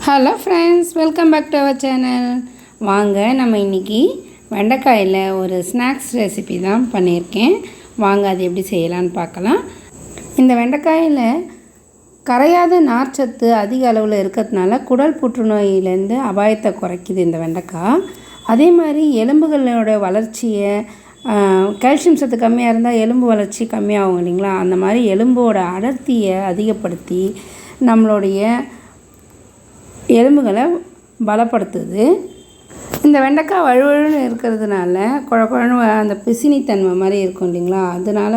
Hello friends, welcome back to our channel. வாங்க, நம்ம இன்றைக்கி வெண்டைக்காயில் ஒரு ஸ்நாக்ஸ் ரெசிபி தான் பண்ணியிருக்கேன். வாங்க அது எப்படி செய்யலான்னு பார்க்கலாம். இந்த வெண்டைக்காயில் கரையாத நார்ச்சத்து அதிக அளவில் இருக்கிறதுனால குடல் புற்றுநோயிலேருந்து அபாயத்தை குறைக்குது இந்த வெண்டைக்காய். அதே மாதிரி எலும்புகளோட வளர்ச்சியை, கால்சியம் சத்து கம்மியாக இருந்தால் எலும்பு வளர்ச்சி கம்மியாகும் இல்லைங்களா, அந்த மாதிரி எலும்போட அடர்த்தியை அதிகப்படுத்தி நம்மளுடைய எலும்புகளை பலப்படுத்துது. இந்த வெண்டைக்காய் வழுவழுன்னு இருக்கிறதுனால குழன்னு அந்த பிசினித்தன்மை மாதிரி இருக்கும் இல்லைங்களா, அதனால்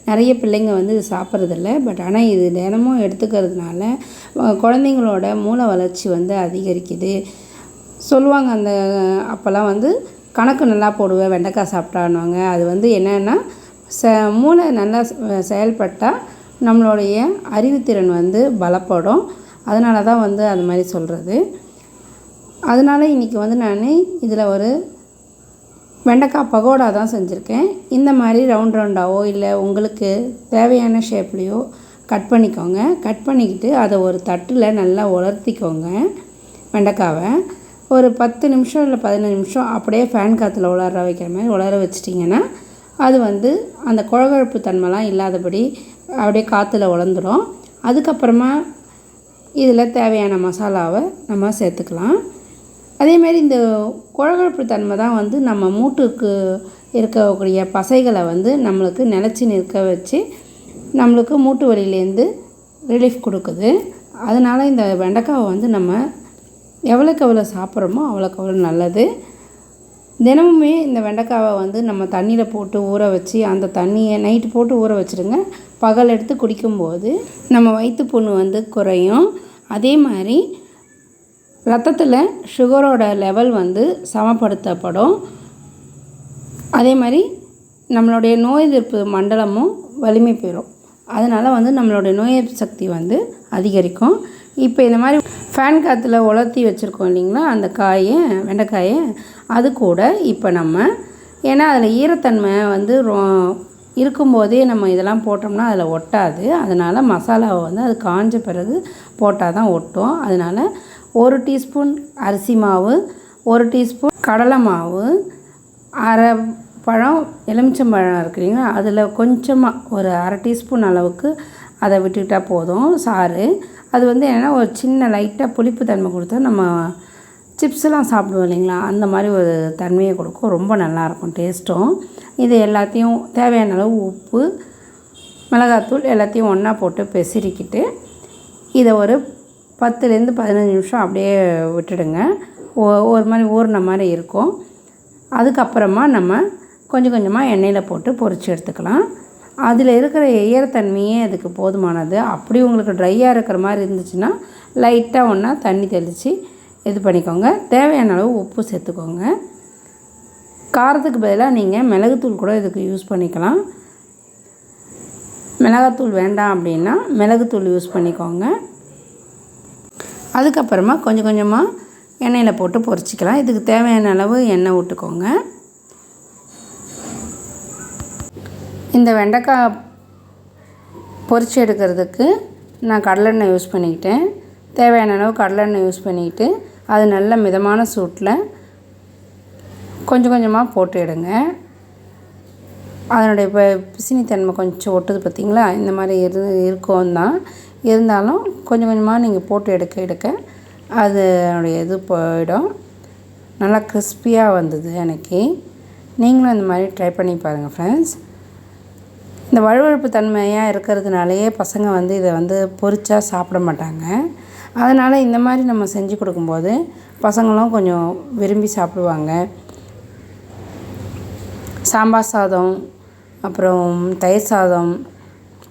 நிறைய பிள்ளைங்க இது சாப்பிட்றதில்ல. பட் ஆனால் இது தினமும் எடுத்துக்கிறதுனால குழந்தைங்களோட மூளை வளர்ச்சி அதிகரிக்குது சொல்லுவாங்க. அந்த அப்போல்லாம் கணக்கு நல்லா போடுவேன் வெண்டைக்காய் சாப்பிட்டானுவாங்க. அது என்னென்னா மூளை நல்லா செயல்பட்டால் நம்மளுடைய அறிவுத்திறன் பலப்படும். அதனால தான் அது மாதிரி சொல்கிறது. அதனால் இன்றைக்கி நான் இதில் ஒரு வெண்டைக்காய் பகோடா தான் செஞ்சுருக்கேன். இந்த மாதிரி ரவுண்டாவோ இல்லை உங்களுக்கு தேவையான ஷேப்லேயோ கட் பண்ணிக்கோங்க. கட் பண்ணிக்கிட்டு அதை ஒரு தட்டில் நல்லா உலர்த்திக்கோங்க. வெண்டைக்காவை ஒரு 10 நிமிஷம் இல்லை 15 நிமிஷம் அப்படியே ஃபேன் காற்றுல உலர வைக்கிற மாதிரி உலர வச்சிட்டிங்கன்னா அது அந்த குழகுழப்பு தன்மைலாம் இல்லாதபடி அப்படியே காற்றுல உலர்ந்துடும். அதுக்கப்புறமா இதில் தேவையான மசாலாவை நம்ம சேர்த்துக்கலாம். அதேமாரி இந்த குழகுழப்பு தன்மை தான் நம்ம மூட்டுக்கு இருக்கக்கூடிய பசைகளை நம்மளுக்கு நிலச்சி நிற்க வச்சு நம்மளுக்கு மூட்டு வலியிலேருந்து ரிலீஃப் கொடுக்குது. அதனால் இந்த வெண்டைக்காவை நம்ம எவ்வளோக்கு எவ்வளோ சாப்பிட்றோமோ அவ்வளோக்கு அவ்வளோ நல்லது. தினமுமே இந்த வெண்டைக்காவை நம்ம தண்ணியில் போட்டு ஊற வச்சு அந்த தண்ணியை நைட்டு போட்டு ஊற வச்சுருங்க. பகல் எடுத்து குடிக்கும்போது நம்ம வயிற்று புண்ணு குறையும். அதே மாதிரி ரத்தத்தில் சுகரோட லெவல் சமப்படுத்தப்படும். அதே மாதிரி நம்மளுடைய நோய் எதிர்ப்பு மண்டலமும் வலிமை பெறும். அதனால் நம்மளுடைய நோய் எதிர்ப்பு சக்தி அதிகரிக்கும். இப்போ இந்த மாதிரி ஃபேன் காற்றுல உலர்த்தி வச்சுருக்கோம் இல்லைங்களா, அந்த வெண்டைக்காயை அது கூட இப்போ நம்ம ஏன்னா அதில் ஈரத்தன்மை இருக்கும்போதே நம்ம இதெல்லாம் போட்டோம்னா அதில் ஒட்டாது. அதனால் மசாலாவை அது காஞ்ச பிறகு போட்டால் தான் ஒட்டும். அதனால் 1 டீஸ்பூன் அரிசி மாவு, 1 டீஸ்பூன் கடலை மாவு, அரை பழம் எலுமிச்சம்பழம் இருக்குதுங்களா, அதில் கொஞ்சமாக ஒரு அரை டீஸ்பூன் அளவுக்கு அதை விட்டுக்கிட்டால் போதும் சாறு. அது என்னென்னா ஒரு சின்ன லைட்டாக புளிப்பு தன்மை கொடுத்தா நம்ம சிப்ஸ்லாம் சாப்பிடுவோம் இல்லைங்களா, அந்த மாதிரி ஒரு தன்மையை கொடுக்கும். ரொம்ப நல்லாயிருக்கும் டேஸ்ட்டும். இது எல்லாத்தையும் தேவையான அளவு உப்பு, மிளகாத்தூள் எல்லாத்தையும் ஒன்றா போட்டு பெசரிக்கிட்டு இதை ஒரு 10லேருந்து 15 நிமிஷம் அப்படியே விட்டுடுங்க. ஒரு மாதிரி ஊறின மாதிரி இருக்கும். அதுக்கப்புறமா நம்ம கொஞ்சம் கொஞ்சமாக எண்ணெயில் போட்டு பொரித்து எடுத்துக்கலாம். அதில் இருக்கிற ஈரத்தன்மையே அதுக்கு போதுமானது. அப்படி உங்களுக்கு ட்ரையாக இருக்கிற மாதிரி இருந்துச்சுன்னா லைட்டாக ஒன்றா தண்ணி தெளித்து இது பண்ணிக்கோங்க. தேவையான அளவு உப்பு சேர்த்துக்கோங்க. காரத்துக்கு பதிலாக நீங்கள் மிளகுத்தூள் கூட இதுக்கு யூஸ் பண்ணிக்கலாம். மிளகாத்தூள் வேண்டாம் அப்படின்னா மிளகுத்தூள் யூஸ் பண்ணிக்கோங்க. அதுக்கப்புறமா கொஞ்சம் கொஞ்சமாக எண்ணெயில் போட்டு பொரிச்சிக்கலாம். இதுக்கு தேவையான அளவு எண்ணெய் விட்டுக்கோங்க. இந்த வெண்டைக்காய் பொரிச்சு எடுக்கிறதுக்கு நான் கடலெண்ணெய் யூஸ் பண்ணிக்கிட்டேன். தேவையான அளவு கடலெண்ணெய் யூஸ் பண்ணிக்கிட்டு அது நல்ல மிதமான சூட்டில் கொஞ்சம் கொஞ்சமாக போட்டு எடுங்க. அதனுடைய பிசினித்தன்மை கொஞ்சம் ஒட்டுது பார்த்திங்களா, இந்த மாதிரி இருக்கும் தான். இருந்தாலும் கொஞ்சம் கொஞ்சமாக நீங்கள் போட்டு எடுக்க அதனுடைய இது போயிடும். நல்லா கிறிஸ்பியாக வந்தது எனக்கு. நீங்களும் இந்த மாதிரி ட்ரை பண்ணி பாருங்கள் ஃப்ரெண்ட்ஸ். இந்த வழுவழுப்பு தன்மையாக இருக்கிறதுனாலேயே பசங்க இதை பொரிச்சா சாப்பிட மாட்டாங்க. அதனால் இந்த மாதிரி நம்ம செஞ்சு கொடுக்கும்போது பசங்களும் கொஞ்சம் விரும்பி சாப்பிடுவாங்க. சாம்பார் சாதம், அப்புறம் தயிர் சாதம்,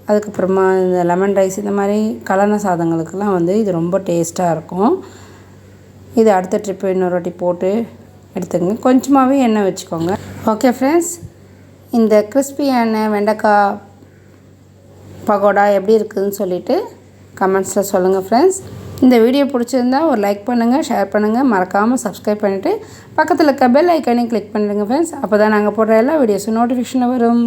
அதுக்கப்புறமா இந்த லெமன் ரைஸ், இந்த மாதிரி கலன சாதங்களுக்கெல்லாம் இது ரொம்ப டேஸ்ட்டாக இருக்கும். இது அடுத்த ட்ரிப்பு இன்னொரு வாட்டி போட்டு எடுத்துக்கங்க. கொஞ்சமாகவே எண்ணெய் வச்சுக்கோங்க. ஓகே ஃப்ரெண்ட்ஸ், இந்த கிறிஸ்பியான வெண்டைக்காய் பகோடா எப்படி இருக்குதுன்னு சொல்லிவிட்டு கமெண்ட்ஸில் சொல்லுங்கள் ஃப்ரெண்ட்ஸ். இந்த வீடியோ பிடிச்சிருந்தா ஒரு லைக் பண்ணுங்கள், ஷேர் பண்ணுங்கள், மறக்காமல் சப்ஸ்கிரைப் பண்ணிவிட்டு பக்கத்தில் இருக்க பெல் ஐக்கானையும் கிளிக் பண்ணிடுங்க ஃப்ரெண்ட்ஸ். அப்போ தான் நாங்கள் போடுற எல்லா வீடியோஸும் நோட்டிஃபிகேஷனில் வரும்.